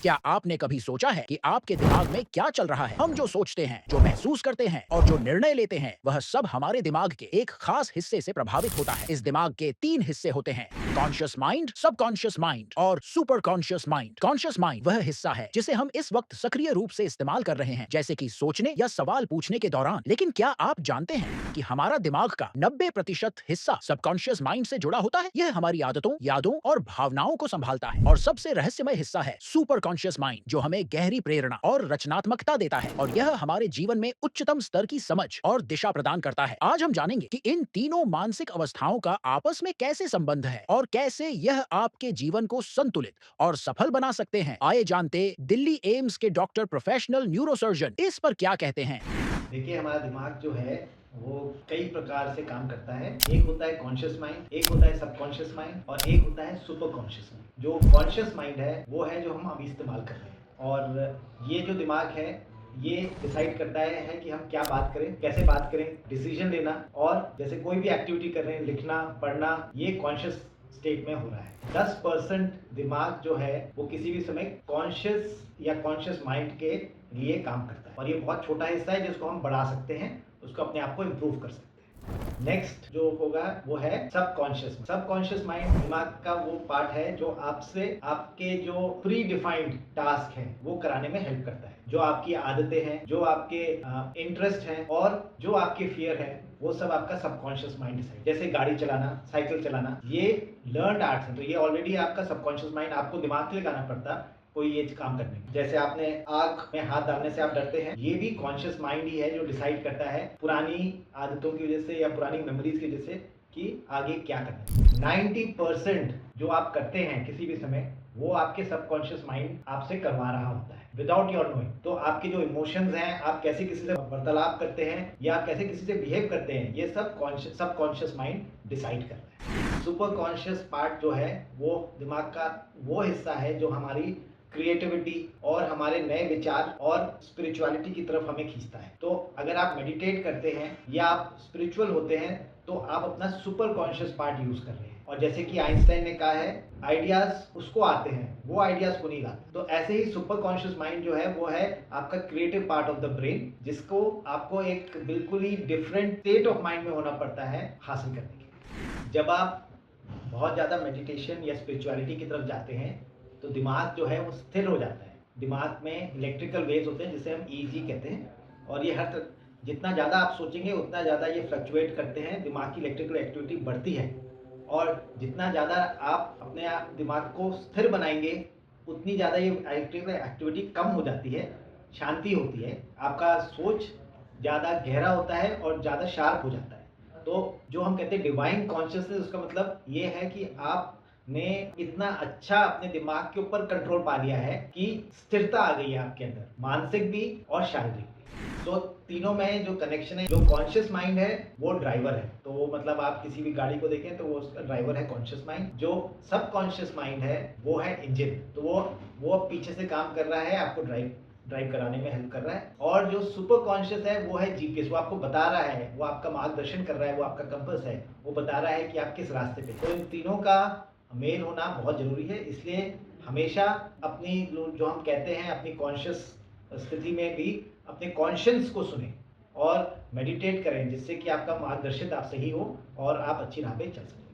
क्या आपने कभी सोचा है कि आपके दिमाग में क्या चल रहा है? हम जो सोचते हैं, जो महसूस करते हैं और जो निर्णय लेते हैं, वह सब हमारे दिमाग के एक खास हिस्से से प्रभावित होता है। इस दिमाग के 3 हिस्से होते हैं: कॉन्शियस माइंड, सबकॉन्शियस माइंड और super conscious mind. Conscious mind वह हिस्सा है जिसे हम इस वक्त सक्रिय रूप से इस्तेमाल कर रहे हैं, जैसे कि सोचने या सवाल पूछने के दौरान। लेकिन क्या आप जानते हैं कि हमारा दिमाग का 90% हिस्सा सबकॉन्शियस माइंड से जुड़ा होता है? यह हमारी आदतों, यादों और भावनाओं को संभालता है। और सबसे रहस्यमय हिस्सा है सुपर कॉन्शियस माइंड, जो हमें गहरी प्रेरणा और रचनात्मकता देता है, और यह हमारे जीवन में उच्चतम स्तर की समझ और दिशा प्रदान करता है। आज हम जानेंगे कि इन तीनों मानसिक अवस्थाओं का आपस में कैसे संबंध है और कैसे यह आपके जीवन को संतुलित और सफल बना सकते हैं। आइए जानते दिल्ली एम्स के डॉक्टर प्रोफेशनल न्यूरोसर्जन इस पर क्या कहते हैं। देखिए, हमारा दिमाग जो है वो कई प्रकार से काम करता है। एक होता है कॉन्शियस माइंड, एक होता है सबकॉन्शियस माइंड और एक होता है सुपर कॉन्शियस माइंड। जो कॉन्शियस माइंड है वो है जो हम अभी इस्तेमाल कर रहे हैं, और ये जो दिमाग है ये डिसाइड करता है कि हम क्या बात करें, कैसे बात करें, डिसीजन लेना, और जैसे कोई भी एक्टिविटी कर रहे हैं, लिखना, पढ़ना, ये कॉन्शियस स्टेट में हो रहा है। 10% दिमाग जो है वो किसी भी समय कॉन्शियस या कॉन्शियस माइंड के लिए काम करता है, और ये बहुत छोटा हिस्सा है जिसको हम बढ़ा सकते हैं, उसको अपने आप को इम्प्रूव कर सकते हैं। नेक्स्ट जो होगा वो है सबकॉन्शियस। सबकॉन्शियस माइंड दिमाग का वो पार्ट है जो आपसे आपके जो प्री डिफाइंड टास्क हैं वो कराने में हेल्प करता है। जो आपकी आदतें हैं, जो आपके इंटरेस्ट हैं और जो आपके फियर हैं, वो सब आपका सबकॉन्शियस माइंड है। जैसे गाड़ी चलाना, साइकिल चलाना, ये लर्नड आर्ट्स है, तो ये ऑलरेडी आपका सबकॉन्शियस माइंड, आपको दिमाग से लगाना पड़ता कोई ये काम करने में। जैसे आपने आग में हाथ डालने से आप डरते हैं, ये भी कॉन्शियस माइंड ही है जो डिसाइड करता है पुरानी आदतों की वजह से या पुरानी मेमोरीज की वजह से कि आगे क्या करना है। 90% जो आप करते हैं किसी भी समय, वो आपके सबकॉन्शियस माइंड आपसे करवा रहा होता है विदाउट योर नोइंग। तो आपके जो इमोशंस हैं, आप कैसे किसी से वार्तालाप करते हैं या आप कैसे किसी से बिहेव करते हैं, ये सब सबकॉन्शियस माइंड डिसाइड करता है। सुपर कॉन्शियस पार्ट जो है वो दिमाग का वो हिस्सा है जो हमारी क्रिएटिविटी और हमारे नए विचार और स्पिरिचुअलिटी की तरफ हमें खींचता है। तो अगर आप मेडिटेट करते हैं या आप स्पिरिचुअल होते हैं तो आप अपना सुपर कॉन्शियस पार्ट यूज कर रहे हैं। और जैसे कि आइंस्टाइन ने कहा है, आइडियाज उसको आते हैं, वो आइडियाज को नहीं लाते। तो ऐसे ही सुपर कॉन्शियस माइंड जो है वो है आपका creative part of the brain, जिसको आपको एक बिल्कुल ही डिफरेंट स्टेट ऑफ माइंड में होना पड़ता है हासिल करने के। जब आप बहुत ज़्यादा मेडिटेशन या स्पिरिचुअलिटी की तरफ जाते हैं तो दिमाग जो है वो स्थिर हो जाता है। दिमाग में इलेक्ट्रिकल वेव्स होते हैं जिसे हम ईईजी कहते हैं, और ये जितना ज़्यादा आप सोचेंगे उतना ज़्यादा ये फ्लक्चुएट करते हैं, दिमाग की इलेक्ट्रिकल एक्टिविटी बढ़ती है। और जितना ज़्यादा आप अपने दिमाग को स्थिर बनाएंगे उतनी ज़्यादा ये इलेक्ट्रिकल एक्टिविटी कम हो जाती है, शांति होती है, आपका सोच ज़्यादा गहरा होता है और ज़्यादा शार्प हो जाता है। तो जो हम कहते हैं डिवाइन कॉन्शियसनेस, उसका मतलब ये है कि आपने इतना अच्छा अपने दिमाग के ऊपर कंट्रोल पा लिया है कि स्थिरता आ गई है आपके अंदर, मानसिक भी और शारीरिक भी। तो तीनों में जो कनेक्शन है, जो कॉन्शियस माइंड है वो ड्राइवर है, तो वो मतलब आप किसी भी गाड़ी को देखें तो वो उसका ड्राइवर है कॉन्शियस माइंड। जो सब कॉन्शियस माइंड है वो है इंजन, तो वो पीछे से काम कर रहा है, आपको ड्राइव ड्राइव कराने में हेल्प कर रहा है। और जो सुपर कॉन्शियस है वो है जीपीएस, वो आपको बता रहा है, वो आपका मार्गदर्शन कर रहा है, वो आपका कंपास है, वो बता रहा है कि आप किस रास्ते पे। तो इन तीनों का मेल होना बहुत जरूरी है। इसलिए हमेशा अपनी जो हम कहते हैं अपनी कॉन्शियस स्थिति में भी अपने कॉन्शियंस को सुने और मेडिटेट करें, जिससे कि आपका मार्गदर्शित आप सही हो और आप अच्छी राह पे चल सकें।